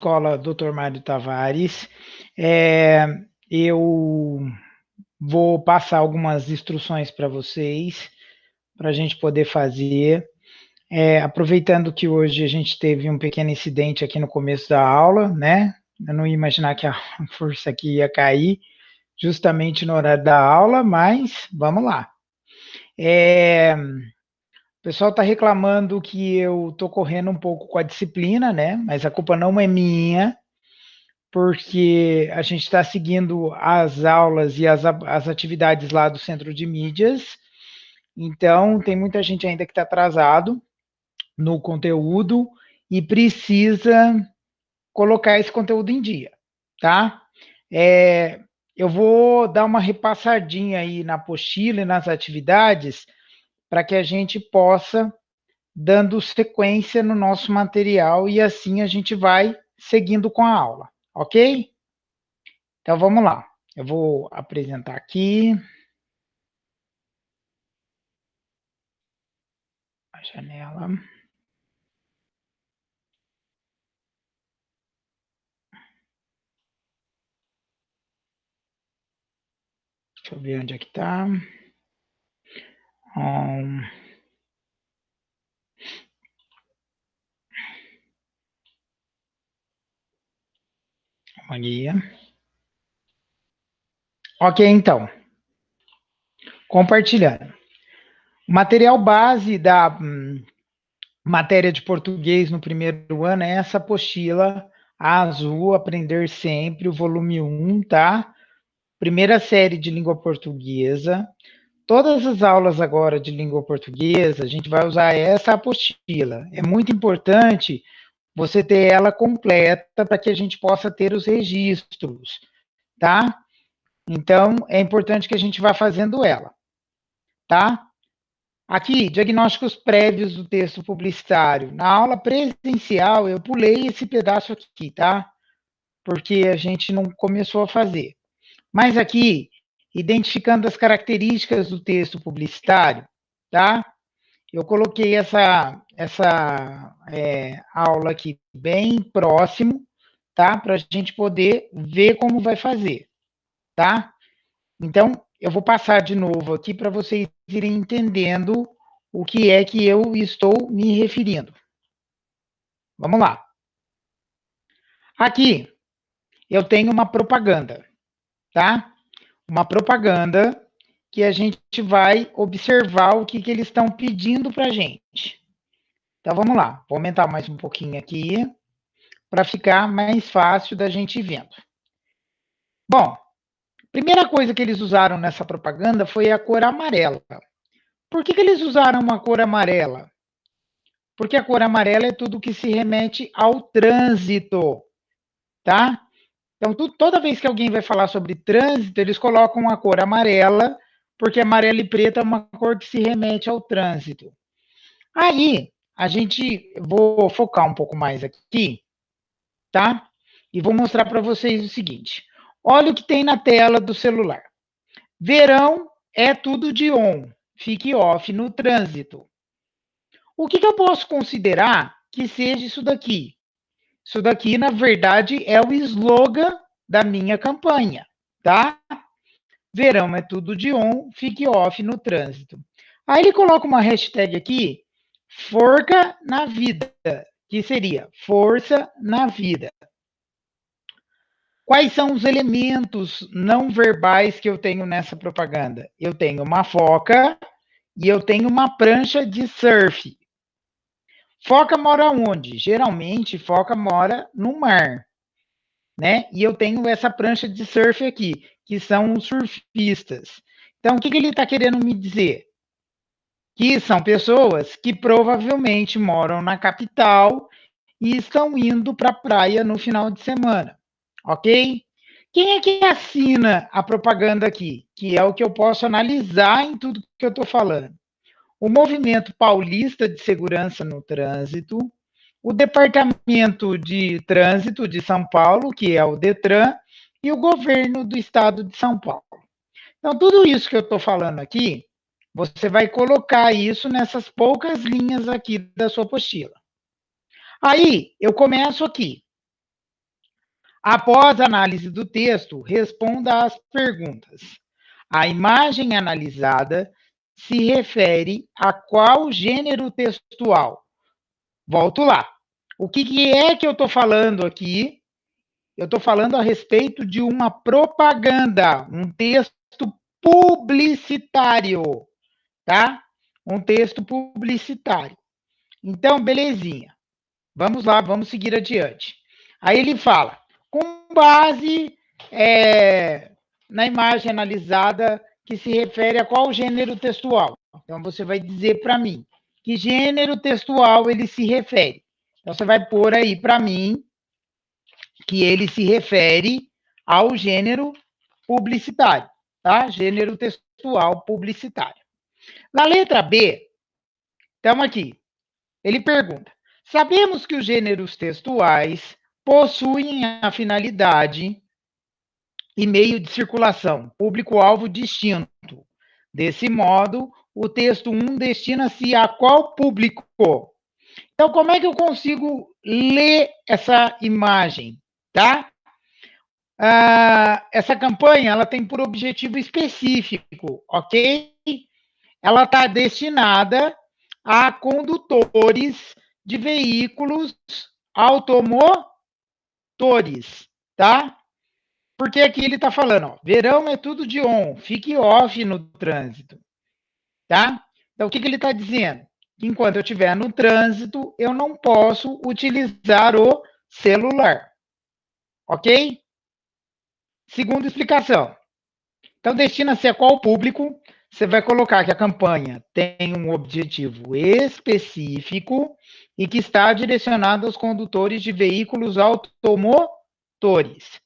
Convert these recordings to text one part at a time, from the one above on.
Escola Dr. Mário Tavares. É, eu vou passar algumas instruções para vocês, para a gente poder fazer. Aproveitando que hoje a gente teve um pequeno incidente aqui no começo da aula, né? Eu não ia imaginar que a força aqui ia cair justamente no horário da aula, mas vamos lá. O pessoal está reclamando que eu estou correndo um pouco com a disciplina, né? Mas a culpa não é minha, porque a gente está seguindo as aulas e as atividades lá do Centro de Mídias, então tem muita gente ainda que está atrasado no conteúdo e precisa colocar esse conteúdo em dia, tá? Eu vou dar uma repassadinha aí na apostila e nas atividades para que a gente possa dando sequência no nosso material e assim a gente vai seguindo com a aula, ok? Então vamos lá. Eu vou apresentar aqui a janela. Deixa eu ver onde é que está. Maria. Ok, então. Compartilhando. O material base da matéria de português no primeiro ano é essa apostila azul, Aprender Sempre, o volume 1, tá? Primeira série de língua portuguesa. Todas as aulas agora de língua portuguesa, a gente vai usar essa apostila. É muito importante você ter ela completa para que a gente possa ter os registros, tá? Então, é importante que a gente vá fazendo ela, tá? Aqui, diagnósticos prévios do texto publicitário. Na aula presencial, eu pulei esse pedaço aqui, tá? Porque a gente não começou a fazer. Mas aqui, identificando as características do texto publicitário, tá? Eu coloquei essa aula aqui bem próximo, tá? Para a gente poder ver como vai fazer, tá? Então, eu vou passar de novo aqui para vocês irem entendendo o que é que eu estou me referindo. Vamos lá. Aqui, eu tenho uma propaganda, tá? Uma propaganda que a gente vai observar o que eles estão pedindo para a gente. Então, vamos lá. Vou aumentar mais um pouquinho aqui para ficar mais fácil da gente ir vendo. Bom, primeira coisa que eles usaram nessa propaganda foi a cor amarela. Por que eles usaram uma cor amarela? Porque a cor amarela é tudo que se remete ao trânsito, tá? Então, toda vez que alguém vai falar sobre trânsito, eles colocam a cor amarela, porque amarelo e preto é uma cor que se remete ao trânsito. Aí, vou focar um pouco mais aqui, tá? E vou mostrar para vocês o seguinte. Olha o que tem na tela do celular. Verão é tudo de on, fique off no trânsito. O que eu posso considerar que seja isso daqui? Isso daqui, na verdade, é o slogan da minha campanha, tá? Verão é tudo de on, fique off no trânsito. Aí ele coloca uma hashtag aqui, forca na vida, que seria força na vida. Quais são os elementos não verbais que eu tenho nessa propaganda? Eu tenho uma foca e eu tenho uma prancha de surf. Foca mora onde? Geralmente, foca mora no mar, né? E eu tenho essa prancha de surf aqui, que são os surfistas. Então, o que ele está querendo me dizer? Que são pessoas que provavelmente moram na capital e estão indo para a praia no final de semana, ok? Quem é que assina a propaganda aqui? Que é o que eu posso analisar em tudo que eu estou falando. O Movimento Paulista de Segurança no Trânsito, o Departamento de Trânsito de São Paulo, que é o DETRAN, e o governo do estado de São Paulo. Então, tudo isso que eu estou falando aqui, você vai colocar isso nessas poucas linhas aqui da sua apostila. Aí, eu começo aqui. Após a análise do texto, responda às perguntas. A imagem analisada se refere a qual gênero textual? Volto lá. O que é que eu estou falando aqui? Eu estou falando a respeito de uma propaganda, um texto publicitário, tá? Um texto publicitário. Então, belezinha. Vamos lá, vamos seguir adiante. Aí ele fala, com base na imagem analisada que se refere a qual gênero textual. Então, você vai dizer para mim que gênero textual ele se refere. Então, você vai pôr aí para mim que ele se refere ao gênero publicitário, tá? Gênero textual publicitário. Na letra B, estamos aqui. Ele pergunta: sabemos que os gêneros textuais possuem a finalidade e meio de circulação, público-alvo distinto. Desse modo, o texto 1 destina-se a qual público? Então, como é que eu consigo ler essa imagem, tá? Essa campanha ela tem por objetivo específico, ok? Ela está destinada a condutores de veículos automotores, tá? Porque aqui ele está falando, ó, verão é tudo de on, fique off no trânsito, tá? Então, o que ele está dizendo? Que enquanto eu estiver no trânsito, eu não posso utilizar o celular, ok? Segunda explicação. Então, destina-se a qual público? Você vai colocar que a campanha tem um objetivo específico e que está direcionado aos condutores de veículos automotores.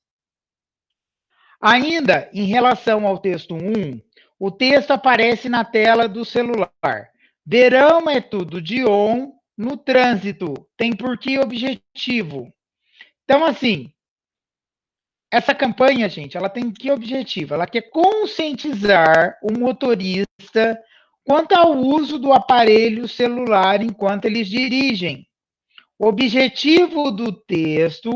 Ainda, em relação ao texto 1, o texto aparece na tela do celular. Verão é tudo de on no trânsito. Tem por que objetivo? Então, assim, essa campanha, gente, ela tem que objetivo? Ela quer conscientizar o motorista quanto ao uso do aparelho celular enquanto eles dirigem. O objetivo do texto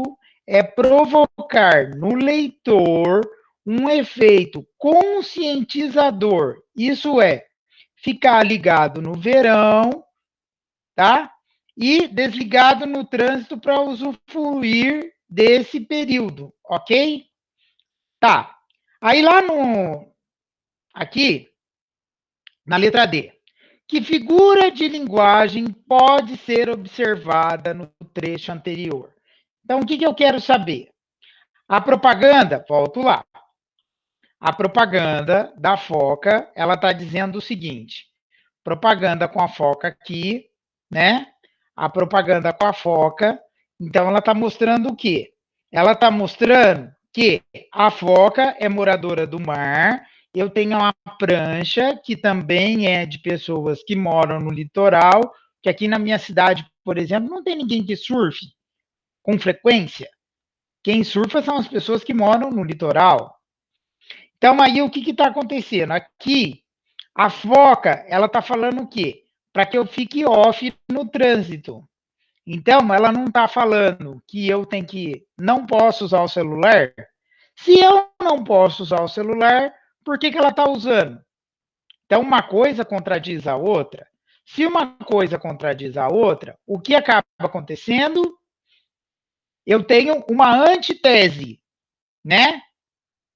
é provocar no leitor um efeito conscientizador. Isso é, ficar ligado no verão, tá? E desligado no trânsito para usufruir desse período, ok? Tá. Aí lá no... Aqui, na letra D. Que figura de linguagem pode ser observada no trecho anterior? Então, o que eu quero saber? A propaganda, volto lá. A propaganda da foca, ela está dizendo o seguinte: propaganda com a foca aqui, né? A propaganda com a foca. Então, ela está mostrando o quê? Ela está mostrando que a foca é moradora do mar. Eu tenho uma prancha que também é de pessoas que moram no litoral, que aqui na minha cidade, por exemplo, não tem ninguém que surfe com frequência. Quem surfa são as pessoas que moram no litoral. Então, aí, o que está acontecendo? Aqui, a foca, ela está falando o quê? Para que eu fique off no trânsito. Então, ela não está falando que eu tenho que não posso usar o celular. Se eu não posso usar o celular, por que ela está usando? Então, uma coisa contradiz a outra. Se uma coisa contradiz a outra, o que acaba acontecendo? Eu tenho uma antitese, né?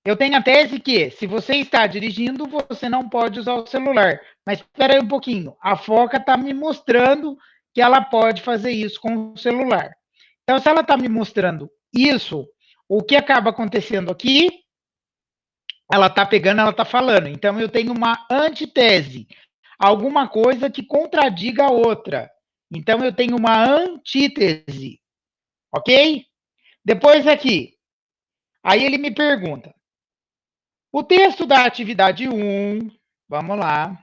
Eu tenho a tese que, se você está dirigindo, você não pode usar o celular. Mas espera aí um pouquinho. A foca está me mostrando que ela pode fazer isso com o celular. Então, se ela está me mostrando isso, o que acaba acontecendo aqui? Ela está pegando, ela está falando. Então, eu tenho uma antitese. Alguma coisa que contradiga a outra. Então, eu tenho uma antítese. Ok? Depois aqui. Aí ele me pergunta. O texto da atividade 1, vamos lá.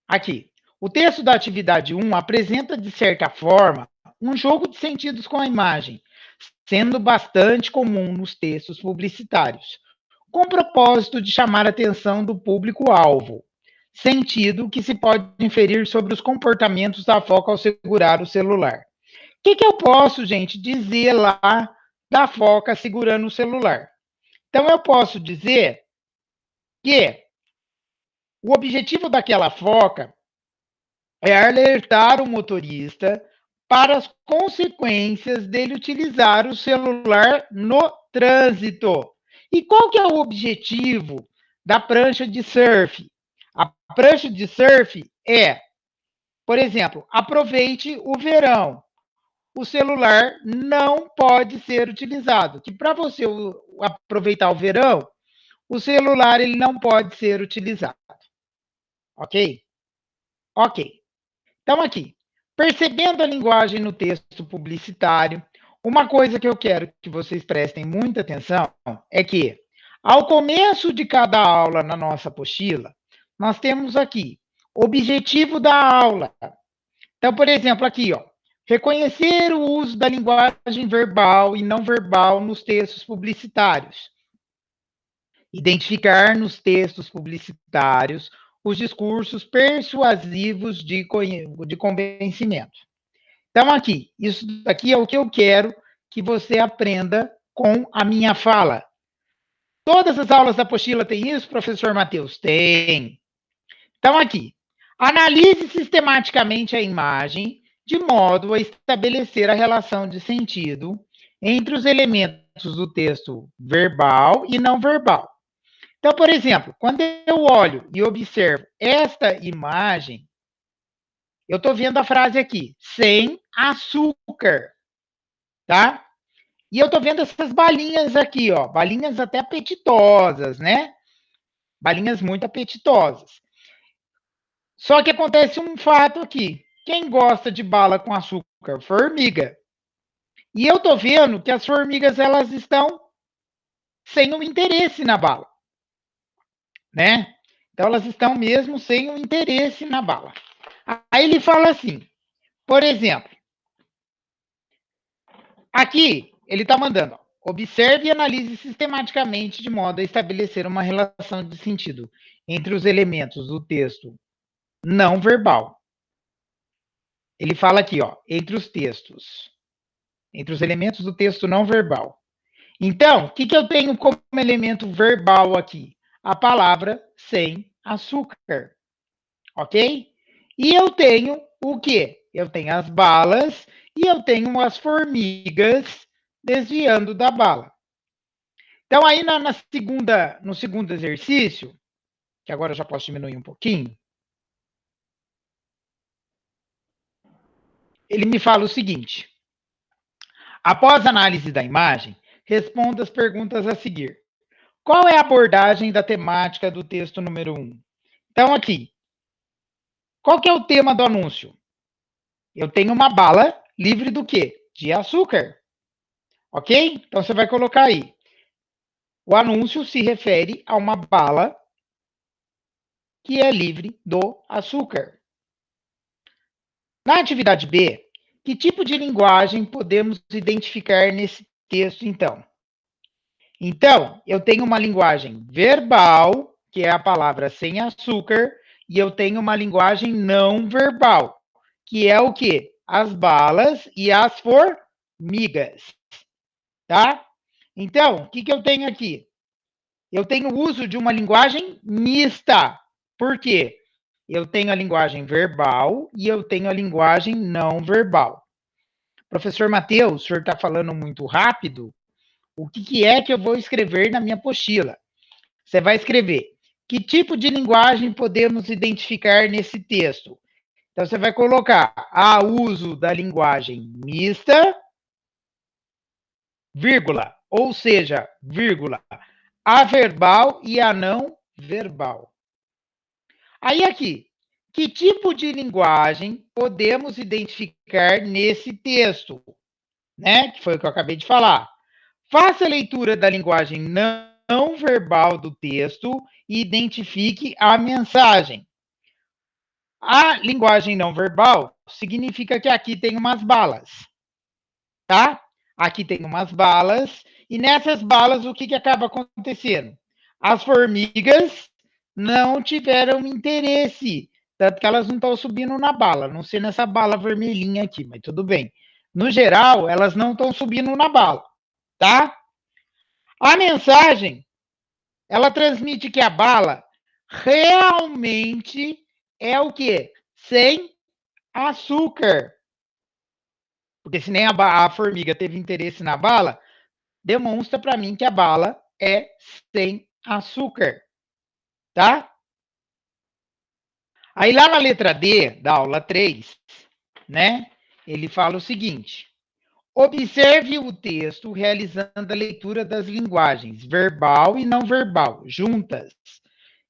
Aqui. O texto da atividade 1 apresenta, de certa forma, um jogo de sentidos com a imagem, sendo bastante comum nos textos publicitários, com o propósito de chamar a atenção do público-alvo, sentido que se pode inferir sobre os comportamentos da foca ao segurar o celular. O que eu posso, gente, dizer lá da foca segurando o celular. Então, eu posso dizer que o objetivo daquela foca é alertar o motorista para as consequências dele utilizar o celular no trânsito. E qual que é o objetivo da prancha de surf? A prancha de surf é, por exemplo, aproveite o verão. O celular não pode ser utilizado. Que para você aproveitar o verão, o celular ele não pode ser utilizado. Ok? Ok. Então, aqui, percebendo a linguagem no texto publicitário, uma coisa que eu quero que vocês prestem muita atenção é que, ao começo de cada aula na nossa apostila, nós temos aqui objetivo da aula. Então, por exemplo, aqui, ó, reconhecer o uso da linguagem verbal e não verbal nos textos publicitários. Identificar nos textos publicitários os discursos persuasivos de convencimento. Então, aqui, isso aqui é o que eu quero que você aprenda com a minha fala. Todas as aulas da apostila têm isso, professor Matheus? Tem. Então, aqui, analise sistematicamente a imagem de modo a estabelecer a relação de sentido entre os elementos do texto verbal e não verbal. Então, por exemplo, quando eu olho e observo esta imagem, eu estou vendo a frase aqui, sem açúcar, tá? E eu estou vendo essas balinhas aqui, ó, balinhas até apetitosas, né? Balinhas muito apetitosas. Só que acontece um fato aqui. Quem gosta de bala com açúcar? Formiga. E eu estou vendo que as formigas, elas estão sem o interesse na bala, né? Então, elas estão mesmo sem o interesse na bala. Aí ele fala assim, por exemplo, aqui ele está mandando, ó, observe e analise sistematicamente de modo a estabelecer uma relação de sentido entre os elementos do texto não verbal. Ele fala aqui, ó, entre os textos, entre os elementos do texto não verbal. Então, o que eu tenho como elemento verbal aqui? A palavra sem açúcar, ok? E eu tenho o quê? Eu tenho as balas e eu tenho as formigas desviando da bala. Então, aí no segundo exercício, que agora eu já posso diminuir um pouquinho, ele me fala o seguinte: após a análise da imagem, responda as perguntas a seguir. Qual é a abordagem da temática do texto número 1? Então, aqui, qual que é o tema do anúncio? Eu tenho uma bala livre do quê? De açúcar. Ok? Então, você vai colocar aí. O anúncio se refere a uma bala que é livre do açúcar. Na atividade B, que tipo de linguagem podemos identificar nesse texto, então? Então, eu tenho uma linguagem verbal, que é a palavra sem açúcar, e eu tenho uma linguagem não verbal, que é o quê? As balas e as formigas, tá? Então, o que eu tenho aqui? Eu tenho o uso de uma linguagem mista. Por quê? Eu tenho a linguagem verbal e eu tenho a linguagem não verbal. Professor Matheus, o senhor está falando muito rápido? O que é que eu vou escrever na minha apostila? Você vai escrever que tipo de linguagem podemos identificar nesse texto. Então, você vai colocar a uso da linguagem mista, vírgula, ou seja, vírgula, a verbal e a não verbal. Aí aqui, que tipo de linguagem podemos identificar nesse texto? Né? Que foi o que eu acabei de falar. Faça a leitura da linguagem não verbal do texto e identifique a mensagem. A linguagem não verbal significa que aqui tem umas balas, tá? Aqui tem umas balas, e nessas balas o que acaba acontecendo? As formigas não tiveram interesse, tanto que elas não estão subindo na bala, não sei nessa bala vermelhinha aqui, mas tudo bem. No geral, elas não estão subindo na bala, tá? A mensagem, ela transmite que a bala realmente é o quê? Sem açúcar. Porque se nem a formiga teve interesse na bala, demonstra para mim que a bala é sem açúcar, tá? Aí lá na letra D, da aula 3, né? Ele fala o seguinte: observe o texto realizando a leitura das linguagens verbal e não verbal, juntas.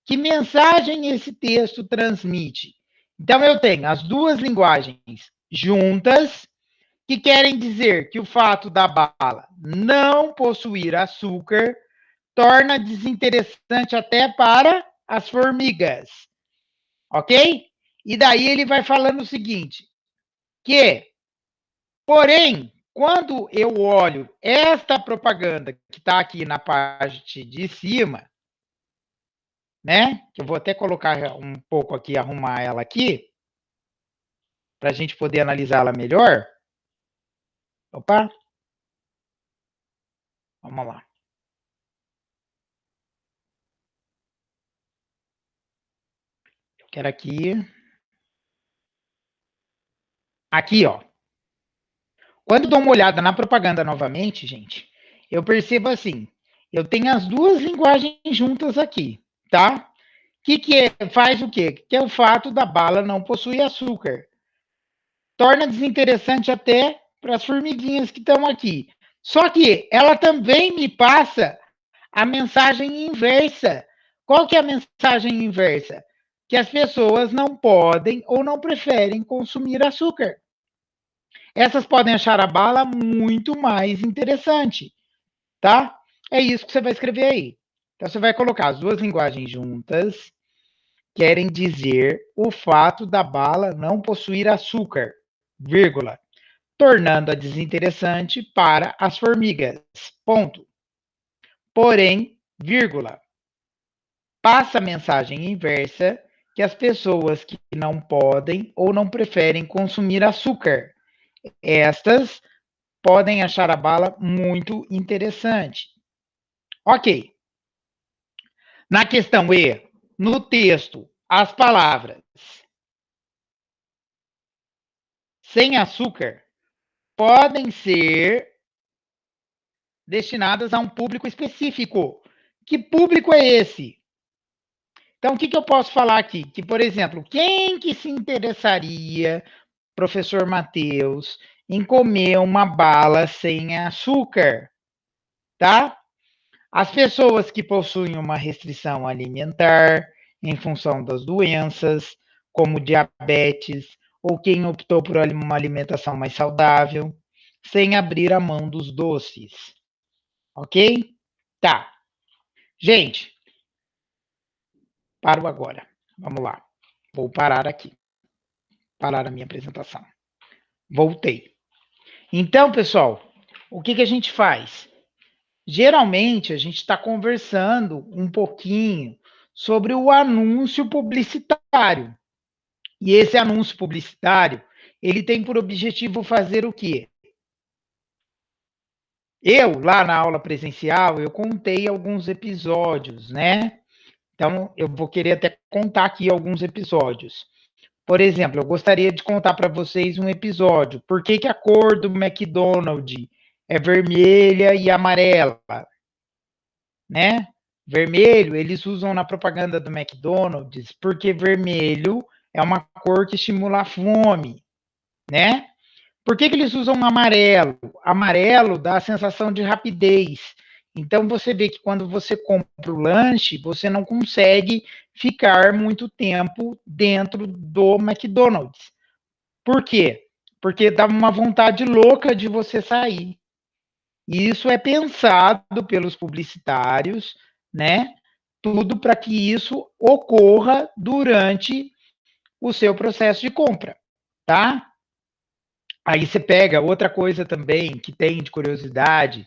Que mensagem esse texto transmite? Então, eu tenho as duas linguagens juntas, que querem dizer que o fato da bala não possuir açúcar torna desinteressante até para as formigas, ok? E daí ele vai falando o seguinte, que, porém, quando eu olho esta propaganda que está aqui na parte de cima, né? Que eu vou até colocar um pouco aqui, arrumar ela aqui, para a gente poder analisá-la melhor. Opa! Vamos lá. Eu quero aqui. Aqui, ó. Quando eu dou uma olhada na propaganda novamente, gente, eu percebo assim, eu tenho as duas linguagens juntas aqui, tá? Faz o quê? Que é o fato da bala não possuir açúcar. Torna desinteressante até para as formiguinhas que estão aqui. Só que ela também me passa a mensagem inversa. Qual que é a mensagem inversa? Que as pessoas não podem ou não preferem consumir açúcar. Essas podem achar a bala muito mais interessante, tá? É isso que você vai escrever aí. Então, você vai colocar as duas linguagens juntas, querem dizer o fato da bala não possuir açúcar, vírgula, tornando-a desinteressante para as formigas, ponto. Porém, vírgula, passa a mensagem inversa que as pessoas que não podem ou não preferem consumir açúcar, estas podem achar a bala muito interessante. Ok. Na questão E, no texto, as palavras sem açúcar podem ser destinadas a um público específico. Que público é esse? Então, o que eu posso falar aqui? Que, por exemplo, quem que se interessaria, professor Matheus, em comer uma bala sem açúcar, tá? As pessoas que possuem uma restrição alimentar em função das doenças, como diabetes, ou quem optou por uma alimentação mais saudável, sem abrir a mão dos doces. Ok? Tá. Gente, paro agora. Vamos lá. Vou parar aqui. Parar a minha apresentação. Voltei. Então, pessoal, o que a gente faz? Geralmente, a gente está conversando um pouquinho sobre o anúncio publicitário. E esse anúncio publicitário, ele tem por objetivo fazer o quê? Eu, lá na aula presencial, eu contei alguns episódios, né? Então, eu vou querer até contar aqui alguns episódios. Por exemplo, eu gostaria de contar para vocês um episódio. Por que a cor do McDonald's é vermelha e amarela, né? Vermelho, eles usam na propaganda do McDonald's porque vermelho é uma cor que estimula a fome, né? Por que eles usam amarelo? Amarelo dá a sensação de rapidez. Então você vê que quando você compra o lanche, você não consegue ficar muito tempo dentro do McDonald's. Por quê? Porque dá uma vontade louca de você sair. E isso é pensado pelos publicitários, né? Tudo para que isso ocorra durante o seu processo de compra, tá? Aí você pega outra coisa também que tem de curiosidade,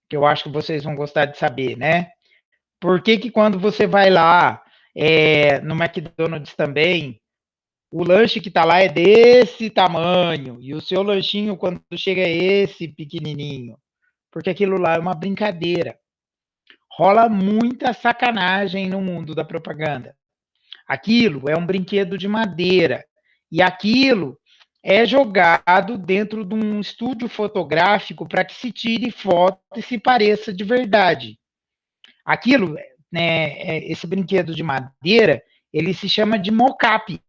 que eu acho que vocês vão gostar de saber, né? Por que quando você vai lá no McDonald's também, o lanche que tá lá é desse tamanho, e o seu lanchinho, quando chega, é esse pequenininho? porque aquilo lá é uma brincadeira. Rola muita sacanagem no mundo da propaganda. Aquilo é um brinquedo de madeira. E aquilo é jogado dentro de um estúdio fotográfico para que se tire foto e se pareça de verdade. Aquilo, né, esse brinquedo de madeira, ele se chama de mocap,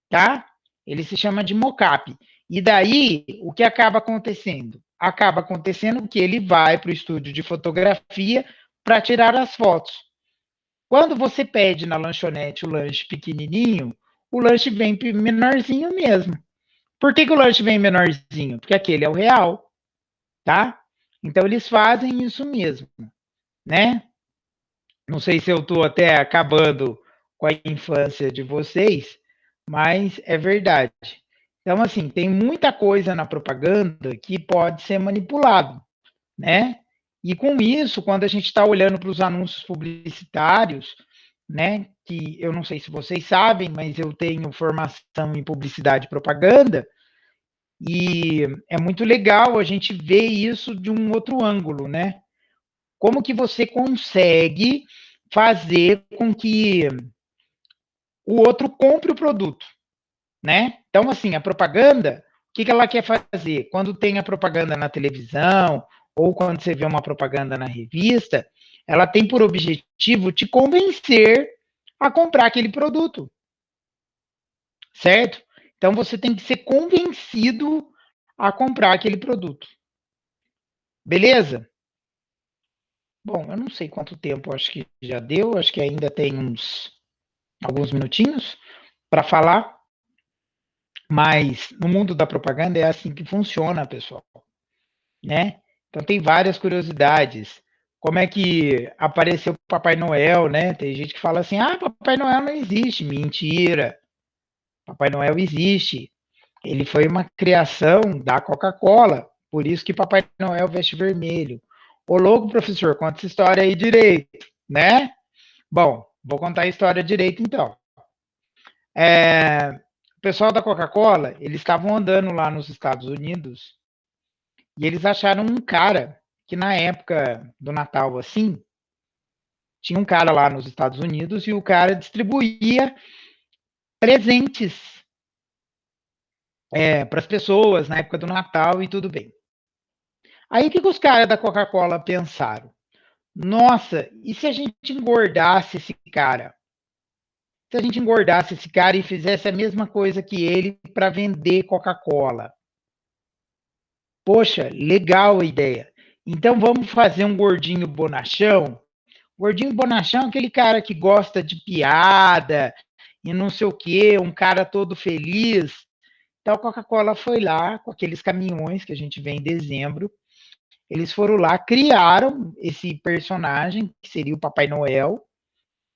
tá? Ele se chama de mocap. E daí, o que acaba acontecendo? Acaba acontecendo que ele vai para o estúdio de fotografia para tirar as fotos. Quando você pede na lanchonete o lanche pequenininho, o lanche vem menorzinho mesmo. Por que o lanche vem menorzinho? Porque aquele é o real, tá? Então eles fazem isso mesmo, né? Não sei se eu estou até acabando com a infância de vocês, mas é verdade. Então, assim, tem muita coisa na propaganda que pode ser manipulado, né? E com isso, quando a gente está olhando para os anúncios publicitários, né? Que eu não sei se vocês sabem, mas eu tenho formação em publicidade e propaganda, e é muito legal a gente ver isso de um outro ângulo, né? Como que você consegue fazer com que o outro compre o produto, né? Então, assim, a propaganda, o que ela quer fazer? Quando tem a propaganda na televisão ou quando você vê uma propaganda na revista, ela tem por objetivo te convencer a comprar aquele produto, certo? Então, você tem que ser convencido a comprar aquele produto. Beleza? Bom, eu não sei quanto tempo, acho que já deu, acho que ainda tem alguns minutinhos para falar, mas no mundo da propaganda é assim que funciona, pessoal, né? Então tem várias curiosidades. Como é que apareceu o Papai Noel, né? Tem gente que fala assim: "Ah, Papai Noel não existe". Mentira. Papai Noel existe. Ele foi uma criação da Coca-Cola, por isso que Papai Noel veste vermelho. Ô louco, professor, conta essa história aí direito, né? Bom, vou contar a história direito então. O pessoal da Coca-Cola, eles estavam andando lá nos Estados Unidos e eles acharam um cara que na época do Natal, assim, tinha um cara lá nos Estados Unidos e o cara distribuía presentes para as pessoas na época do Natal e tudo bem. Aí o que os caras da Coca-Cola pensaram? Nossa, e se a gente engordasse esse cara? Se a gente engordasse esse cara e fizesse a mesma coisa que ele para vender Coca-Cola? Poxa, legal a ideia. Então vamos fazer um gordinho bonachão? Gordinho bonachão é aquele cara que gosta de piada e não sei o quê, um cara todo feliz. Então a Coca-Cola foi lá com aqueles caminhões que a gente vê em dezembro. Eles foram lá, criaram esse personagem, que seria o Papai Noel,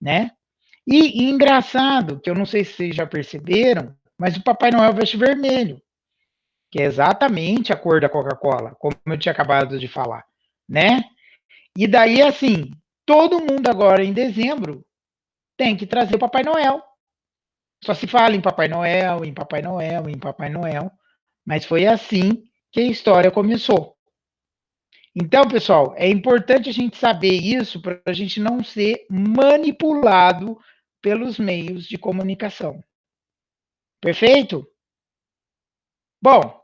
né? E engraçado, que eu não sei se vocês já perceberam, mas o Papai Noel veste vermelho, que é exatamente a cor da Coca-Cola, como eu tinha acabado de falar, né? E daí, assim, todo mundo agora em dezembro tem que trazer o Papai Noel. Só se fala em Papai Noel, em Papai Noel, em Papai Noel, mas foi assim que a história começou. Então, pessoal, é importante a gente saber isso para a gente não ser manipulado pelos meios de comunicação. Perfeito? Bom,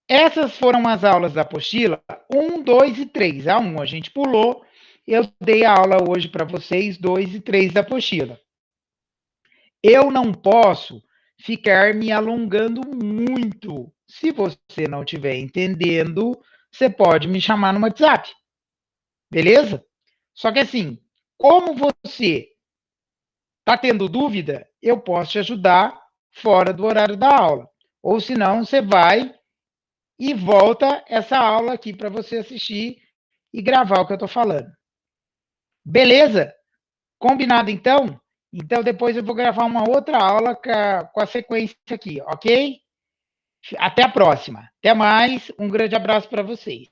essas foram as aulas da apostila 1, 2 e 3. A 1 a gente pulou, eu dei a aula hoje para vocês, 2 e 3 da apostila. Eu não posso ficar me alongando muito. Se você não estiver entendendo, você pode me chamar no WhatsApp. Beleza? Só que assim, como você está tendo dúvida, eu posso te ajudar fora do horário da aula. Ou senão, você vai e volta essa aula aqui para você assistir e gravar o que eu estou falando. Beleza? Combinado então? Então depois eu vou gravar uma outra aula com a sequência aqui, ok? Até a próxima. Até mais. Um grande abraço para vocês.